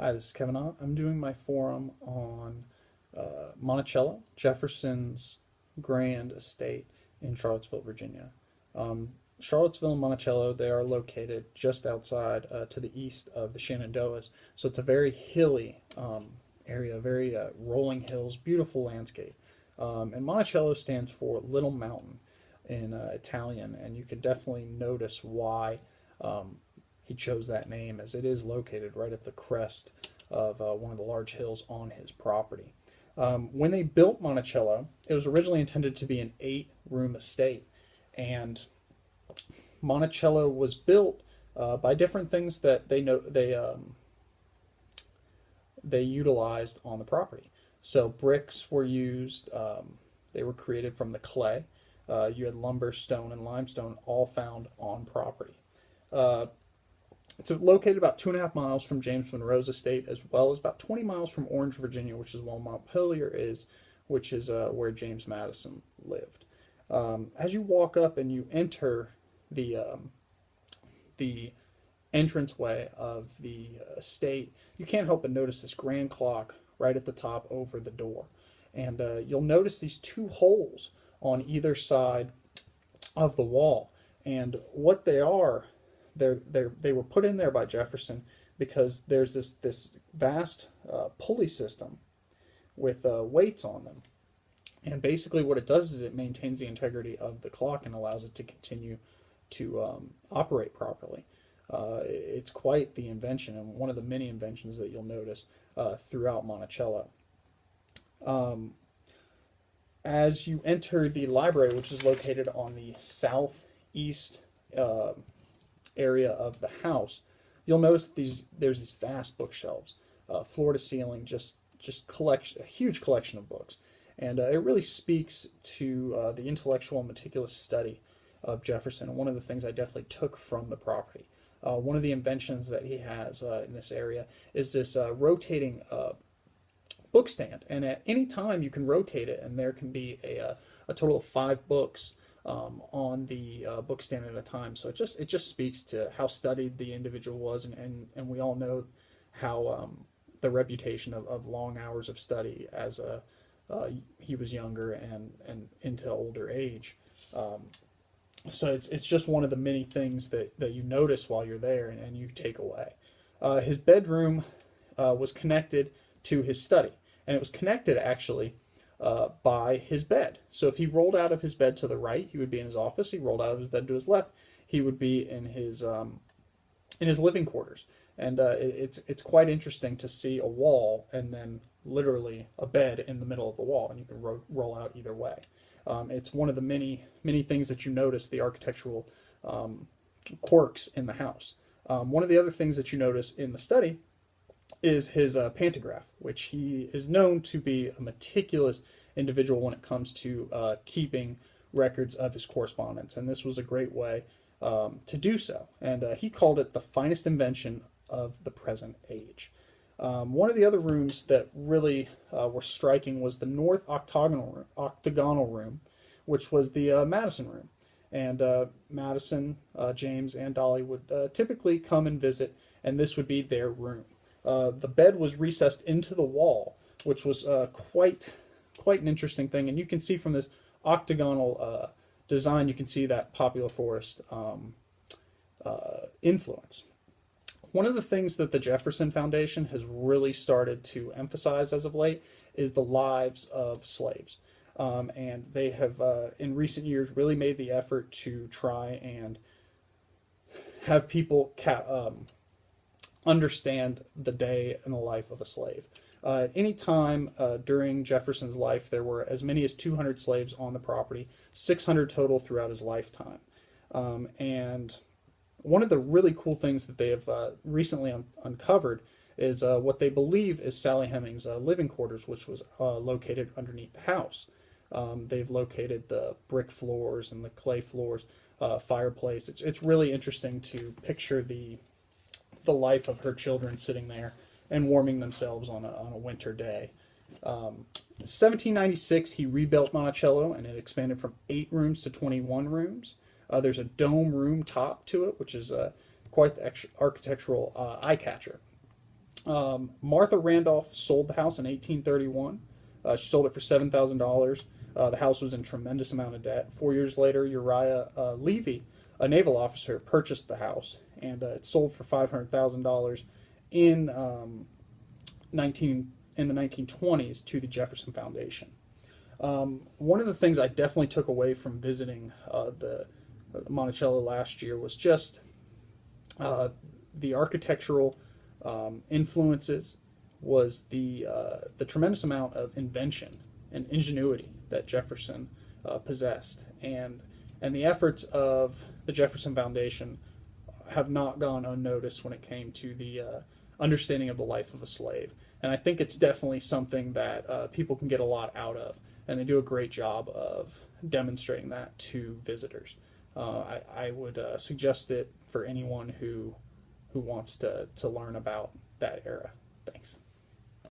Hi, this is Kevin Ott. I'm doing my forum on Monticello, Jefferson's grand estate in Charlottesville, Virginia. Um, Charlottesville and Monticello, they are located just outside to the east of the Shenandoahs. So it's a very hilly area, very rolling hills, beautiful landscape. And Monticello stands for Little Mountain in Italian, and you can definitely notice why um, he chose that name, as it is located right at the crest of one of the large hills on his property. When they built Monticello, it was originally intended to be an 8-room estate, and Monticello was built by different things that they utilized on the property. So bricks were used; they were created from the clay. You had lumber, stone, and limestone all found on property. Uh, It's located about 2.5 miles from James Monroe's estate, as well as about 20 miles from Orange, Virginia, which is where Montpelier is, which is where James Madison lived. As you walk up and you enter the entranceway of the estate, you can't help but notice this grand clock right at the top over the door. And you'll notice these two holes on either side of the wall. And what they are, they were put in there by Jefferson because there's this vast pulley system with weights on them. And basically, what it does is it maintains the integrity of the clock and allows it to continue to operate properly. It's quite the invention, and one of the many inventions that you'll notice throughout Monticello. Um, as you enter the library, which is located on the southeast uh, area of the house, you'll notice that there's these vast bookshelves, floor to ceiling, just collection, a huge collection of books, and it really speaks to the intellectual and meticulous study of Jefferson. And one of the things I definitely took from the property. One of the inventions that he has in this area is this rotating book stand, and at any time you can rotate it, and there can be a total of 5 books on the book stand at a time. So it just speaks to how studied the individual was, and we all know how the reputation of long hours of study as he was younger and into older age. Um, so it's just one of the many things that you notice while you're there, and you take away. His bedroom was connected to his study, and it was connected actually by his bed. So if he rolled out of his bed to the right, he would be in his office. He rolled out of his bed to his left, he would be in his living quarters. And it's quite interesting to see a wall and then literally a bed in the middle of the wall, and you can roll out either way. It's one of the many things that you notice, the architectural quirks in the house. One of the other things that you notice in the study is his pantograph, which he is known to be a meticulous individual when it comes to keeping records of his correspondence, and this was a great way to do so. And he called it the finest invention of the present age. One of the other rooms that really were striking was the north octagonal room, which was the Madison room. And Madison, James, and Dolly would typically come and visit, and this would be their room. The bed was recessed into the wall, which was quite an interesting thing. And you can see from this octagonal design, you can see that popular forest influence. One of the things that the Jefferson Foundation has really started to emphasize as of late is the lives of slaves. And they have, in recent years, really made the effort to try and have people understand the day in the life of a slave. At any time during Jefferson's life, there were as many as 200 slaves on the property, 600 total throughout his lifetime. And one of the really cool things that they have recently uncovered is what they believe is Sally Hemings' living quarters, which was located underneath the house. They've located the brick floors and the clay floors, fireplace. It's really interesting to picture the life of her children sitting there and warming themselves on a winter day. 1796, he rebuilt Monticello, and it expanded from 8 rooms to 21 rooms. There's a dome room top to it, which is quite the architectural eye catcher. Martha Randolph sold the house in 1831. She sold it for $7,000. The house was in tremendous amount of debt. 4 years later, Uriah Levy, a naval officer, purchased the house, and it sold for $500,000 in 1920s to the Jefferson Foundation. One of the things I definitely took away from visiting the Monticello last year was just the architectural influences, was the tremendous amount of invention and ingenuity that Jefferson possessed, and the efforts of the Jefferson Foundation have not gone unnoticed when it came to the understanding of the life of a slave. And I think it's definitely something that people can get a lot out of, and they do a great job of demonstrating that to visitors. I would suggest it for anyone who wants to learn about that era.